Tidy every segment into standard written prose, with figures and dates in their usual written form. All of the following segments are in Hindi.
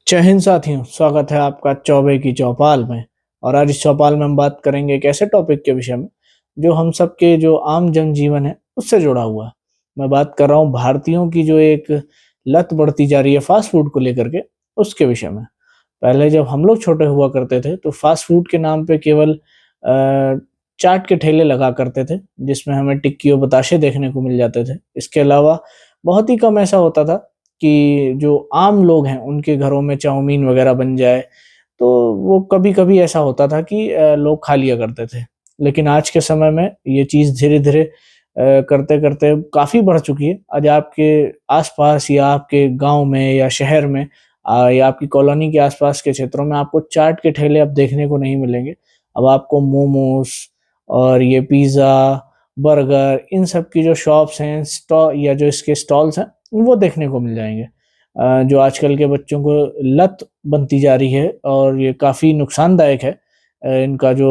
जय हिंद साथियों, स्वागत है आपका चौबे की चौपाल में। और आज इस चौपाल में हम बात करेंगे एक ऐसे टॉपिक के विषय में जो हम सबके जो आम जनजीवन है उससे जुड़ा हुआ है। मैं बात कर रहा हूँ भारतीयों की जो एक लत बढ़ती जा रही है फास्ट फूड को लेकर के, उसके विषय में। पहले जब हम लोग छोटे हुआ करते थे तो फास्ट फूड के नाम पे केवल चाट के ठेले लगा करते थे, जिसमें हमें टिक्की और बताशे देखने को मिल जाते थे। इसके अलावा बहुत ही कम ऐसा होता था कि जो आम लोग हैं उनके घरों में चाउमीन वगैरह बन जाए, तो वो कभी-कभी ऐसा होता था कि लोग खा लिया करते थे। लेकिन आज के समय में ये चीज़ धीरे-धीरे करते-करते काफ़ी बढ़ चुकी है। आज आपके आस-पास या आपके गाँव में या शहर में या आपकी कॉलोनी के आस-पास के क्षेत्रों में आपको चाट के ठेले अब देखने को नहीं मिलेंगे। अब आपको मोमोज़ और ये पिज़्ज़ा, बर्गर, इन सब की जो शॉप्स हैं, या जो इसके स्टॉल्स हैं, वो देखने को मिल जाएँगे। जो आजकल के बच्चों को लत बनती जा रही है और ये काफ़ी नुकसानदायक है। इनका जो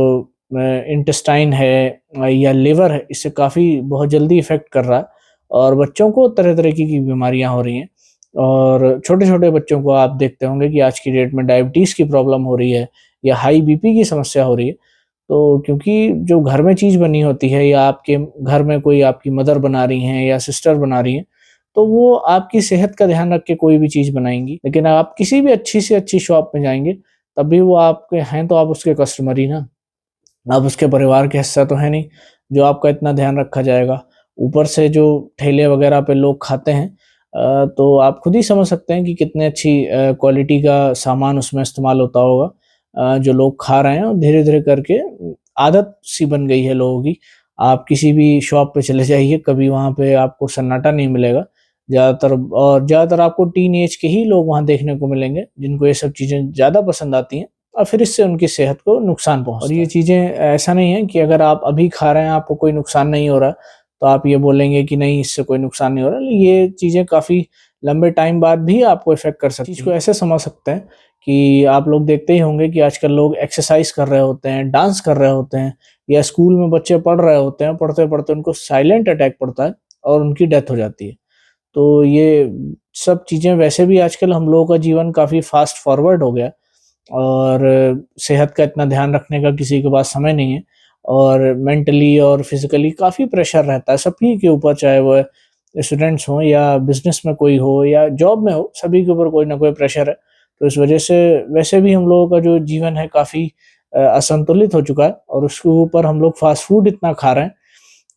इंटेस्टाइन है या लिवर है, इससे काफ़ी बहुत जल्दी इफ़ेक्ट कर रहा है और बच्चों को तरह-तरह की बीमारियाँ हो रही हैं। और छोटे-छोटे बच्चों को आप देखते होंगे कि आज की डेट में डायबिटीज़ की प्रॉब्लम हो रही है या हाई बीपी की समस्या हो रही है। तो क्योंकि जो घर में चीज़ बनी होती है या आपके घर में कोई आपकी मदर बना रही हैं या सिस्टर बना रही हैं, तो वो आपकी सेहत का ध्यान रख के कोई भी चीज़ बनाएँगी। लेकिन आप किसी भी अच्छी से अच्छी शॉप में जाएँगे, तब भी वो आपके हैं तो आप उसके कस्टमर ही ना। आप उसके परिवार का हिस्सा तो है नहीं, जो आपका इतना ध्यान रखा जाएगा। ऊपर से जो ठेले वगैरह पे लोग खाते हैं, तो आप खुद ही समझ सकते हैं कि कितने अच्छी क्वालिटी का सामान उसमें इस्तेमाल होता होगा। जो लोग खा रहे हैं और धीरे-धीरे करके आदत सी बन गई है लोगों की। आप किसी भी शॉप पे चले जाइए, कभी वहाँ पे आपको सन्नाटा नहीं मिलेगा। ज़्यादातर आपको टीन ऐज के ही लोग वहाँ देखने को मिलेंगे, जिनको ये सब चीज़ें ज़्यादा पसंद आती हैं और फिर इससे उनकी सेहत को नुकसान पहुँचता है। और ये चीज़ें ऐसा नहीं है कि अगर आप अभी खा रहे हैं, आपको कोई नुकसान नहीं हो रहा, तो आप ये बोलेंगे कि नहीं, इससे कोई नुकसान नहीं हो रहा। ये चीज़ें काफ़ी लंबे टाइम बाद भी आपको इफ़ेक्ट कर सकती हैं। चीज़ को ऐसे समझ सकते हैं कि आप लोग देखते ही होंगे कि आजकल लोग एक्सरसाइज़ कर रहे होते हैं, डांस कर रहे होते हैं या स्कूल में बच्चे पढ़ रहे होते हैं, पढ़ते-पढ़ते उनको साइलेंट अटैक पड़ता है और उनकी डेथ हो जाती है। तो ये सब चीज़ें, वैसे भी आजकल हम लोगों का जीवन काफ़ी फ़ास्ट फॉरवर्ड हो गया और सेहत का इतना ध्यान रखने का किसी के पास समय नहीं है और मेंटली और फिज़िकली काफ़ी प्रेशर रहता है सभी के ऊपर, चाहे वो स्टूडेंट्स हों या बिज़नेस में कोई हो या जॉब में हो, सभी के ऊपर कोई ना कोई प्रेशर है। तो इस वज़ह से वैसे भी हम लोगों का जो जीवन है काफ़ी असंतुलित हो चुका है और उसके ऊपर हम लोग फ़ास्ट फूड इतना खा रहे हैं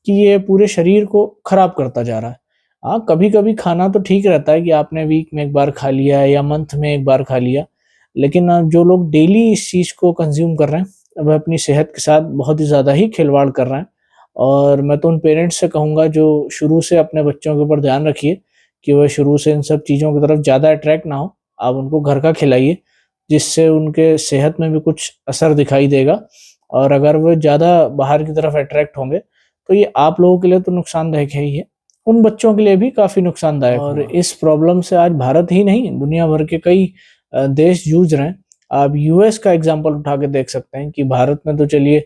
कि ये पूरे शरीर को खराब करता जा रहा है। हाँ, कभी-कभी खाना तो ठीक रहता है कि आपने वीक में 1 बार खा लिया या मंथ में 1 बार खा लिया। लेकिन जो लोग डेली इस चीज़ को कंज़्यूम कर रहे हैं, वह अपनी सेहत के साथ बहुत ही ज़्यादा ही खिलवाड़ कर रहे हैं। और मैं तो उन पेरेंट्स से कहूँगा जो शुरू से अपने बच्चों के ऊपर ध्यान रखिए कि वह शुरू से इन सब चीज़ों की तरफ ज़्यादा अट्रैक्ट ना हो। आप उनको घर का खिलाइए, जिससे उनके सेहत में भी कुछ असर दिखाई देगा। और अगर वो ज़्यादा बाहर की तरफ अट्रैक्ट होंगे, तो ये आप लोगों के लिए तो नुकसानदायक है ही है, उन बच्चों के लिए भी काफ़ी नुकसानदायक होगा। और इस प्रॉब्लम से आज भारत ही नहीं, दुनिया भर के कई देश जूझ रहे हैं। आप यूएस का एग्ज़ाम्पल उठा के देख सकते हैं कि भारत में तो चलिए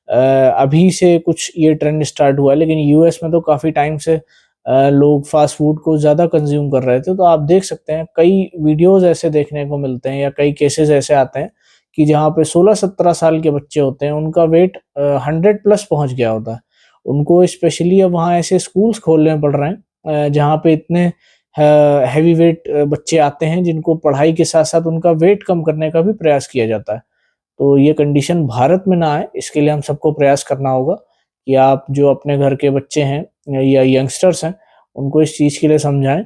अभी से कुछ ये ट्रेंड स्टार्ट हुआ है, लेकिन यूएस में तो काफ़ी टाइम से लोग फ़ास्ट फूड को ज़्यादा कंज़्यूम कर रहे थे। तो आप देख सकते हैं कई वीडियोज़ ऐसे देखने को मिलते हैं या कई केसेज़ ऐसे आते हैं कि जहाँ पे 16-17 साल के बच्चे होते हैं, उनका वेट 100 प्लस पहुँच गया होता है। उनको स्पेशली अब वहाँ ऐसे स्कूल्स खोलने पड़ रहे हैं जहाँ पे इतने हैवी वेट बच्चे आते हैं, जिनको पढ़ाई के साथ-साथ उनका वेट कम करने का भी प्रयास किया जाता है। तो ये कंडीशन भारत में ना आए, इसके लिए हम सबको प्रयास करना होगा कि आप जो अपने घर के बच्चे हैं या यंगस्टर्स हैं, उनको इस चीज़ के लिए समझाएँ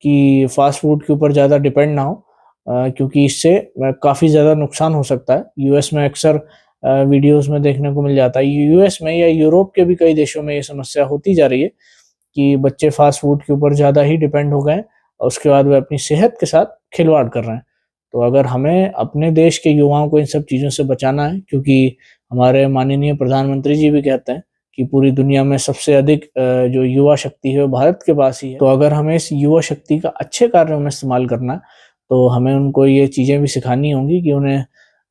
कि फ़ास्ट फूड के ऊपर ज़्यादा डिपेंड ना हो, क्योंकि इससे काफ़ी ज़्यादा नुकसान हो सकता है। यूएस में अक्सर वीडियोज़ में देखने को मिल जाता है। यूएस में या यूरोप के भी कई देशों में ये समस्या होती जा रही है कि बच्चे फ़ास्ट फूड के ऊपर ज़्यादा ही डिपेंड हो गए हैं और उसके बाद वे अपनी सेहत के साथ खिलवाड़ कर रहे हैं। तो अगर हमें अपने देश के युवाओं को इन सब चीज़ों से बचाना है, क्योंकि हमारे माननीय प्रधानमंत्री जी भी कहते हैं कि पूरी दुनिया में सबसे अधिक जो युवा शक्ति है वो भारत के पास ही है। तो अगर हमें इस युवा शक्ति का अच्छे कार्यों में इस्तेमाल करना है, तो हमें उनको ये चीज़ें भी सिखानी होंगी कि उन्हें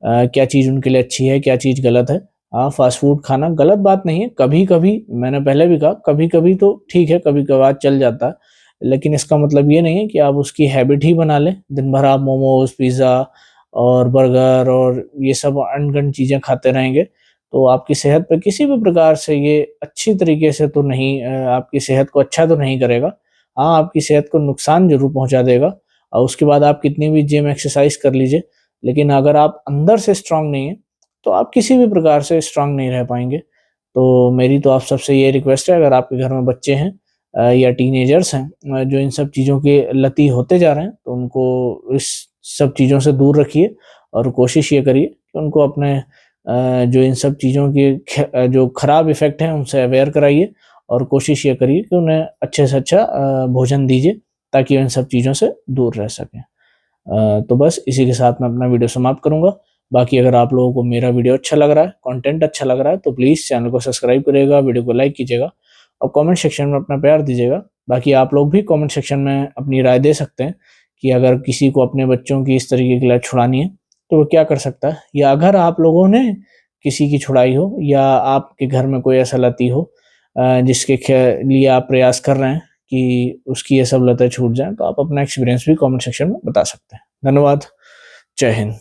क्या चीज़ उनके लिए अच्छी है, क्या चीज़ गलत है। हाँ, फ़ास्ट फूड खाना गलत बात नहीं है, कभी-कभी, मैंने पहले भी कहा, कभी-कभी तो ठीक है, कभी-कभार चल जाता है। लेकिन इसका मतलब ये नहीं है कि आप उसकी हैबिट ही बना लें। दिन भर आप मोमोज़, पिज़्ज़ा और बर्गर और ये सब अनगन चीज़ें खाते रहेंगे, तो आपकी सेहत पे किसी भी प्रकार से ये अच्छी तरीके से तो नहीं आपकी सेहत को अच्छा तो नहीं करेगा। हाँ, आपकी सेहत को नुकसान ज़रूर पहुँचा देगा और उसके बाद आप कितनी भी जिम एक्सरसाइज़ कर लीजिए, लेकिन अगर आप अंदर से स्ट्रॉन्ग नहीं हैं, तो आप किसी भी प्रकार से स्ट्रॉन्ग नहीं रह पाएँगे। तो मेरी तो आप सबसे ये रिक्वेस्ट है, अगर आपके घर में बच्चे हैं या टीनेजर्स हैं जो इन सब चीज़ों के लती होते जा रहे हैं, तो उनको इस सब चीज़ों से दूर रखिए और कोशिश ये करिए कि उनको अपने जो इन सब चीज़ों के जो खराब इफ़ेक्ट हैं, उनसे अवेयर कराइए और कोशिश ये करिए कि उन्हें अच्छे से अच्छा भोजन दीजिए, ताकि वो इन सब चीज़ों से दूर रह सकें। तो बस इसी के साथ मैं अपना वीडियो समाप्त करूँगा। बाकी अगर आप लोगों को मेरा वीडियो अच्छा लग रहा है, कंटेंट अच्छा लग रहा है, तो प्लीज़ चैनल को सब्सक्राइब करिएगा, वीडियो को लाइक कीजिएगा और कमेंट सेक्शन में अपना प्यार दीजिएगा। बाकी आप लोग भी कमेंट सेक्शन में अपनी राय दे सकते हैं कि अगर किसी को अपने बच्चों की इस तरीके की लत छुड़ानी है, तो वो क्या कर सकता है? या अगर आप लोगों ने किसी की छुड़ाई हो या आपके घर में कोई ऐसा लती हो जिसके लिए आप प्रयास कर रहे हैं कि उसकी ये सब लतें छूट जाएँ, तो आप अपना एक्सपीरियंस भी कमेंट सेक्शन में बता सकते हैं। धन्यवाद। जय हिंद।